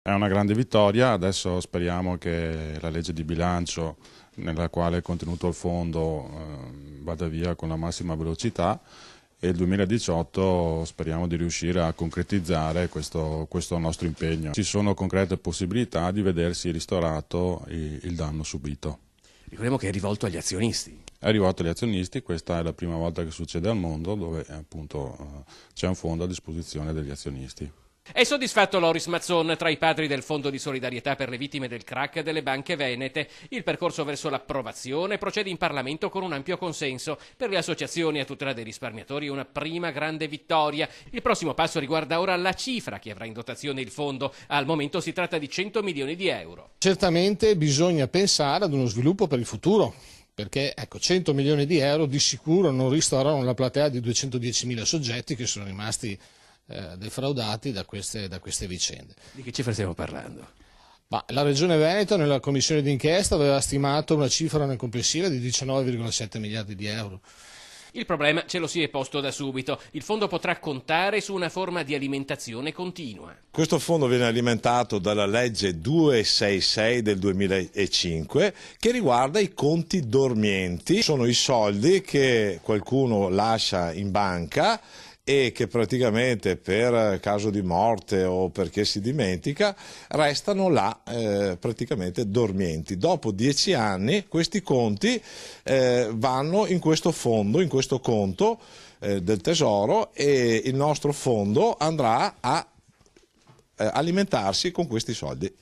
È una grande vittoria, adesso speriamo che la legge di bilancio nella quale è contenuto il fondo vada via con la massima velocità e il 2018 speriamo di riuscire a concretizzare questo nostro impegno. Ci sono concrete possibilità di vedersi ristorato il danno subito. Ricordiamo che è rivolto agli azionisti. È rivolto agli azionisti, questa è la prima volta che succede al mondo dove appunto c'è un fondo a disposizione degli azionisti. È soddisfatto Loris Mazzon, tra i padri del Fondo di solidarietà per le vittime del crack delle banche venete. Il percorso verso l'approvazione procede in Parlamento con un ampio consenso. Per le associazioni a tutela dei risparmiatori è una prima grande vittoria. Il prossimo passo riguarda ora la cifra che avrà in dotazione il fondo. Al momento si tratta di 100 milioni di euro. Certamente bisogna pensare ad uno sviluppo per il futuro. Perché 100 milioni di euro di sicuro non ristorano la platea di 210.000 soggetti che sono rimasti defraudati da queste vicende. Di che cifra stiamo parlando? La Regione Veneto nella commissione d'inchiesta aveva stimato una cifra nel complessiva di 19,7 miliardi di euro. Il problema ce lo si è posto da subito. Il fondo potrà contare su una forma di alimentazione continua. Questo fondo viene alimentato dalla legge 266 del 2005 che riguarda i conti dormienti. Sono i soldi che qualcuno lascia in banca e che praticamente per caso di morte o perché si dimentica restano là praticamente dormienti. Dopo 10 anni questi conti vanno in questo fondo, in questo conto del tesoro, e il nostro fondo andrà a alimentarsi con questi soldi.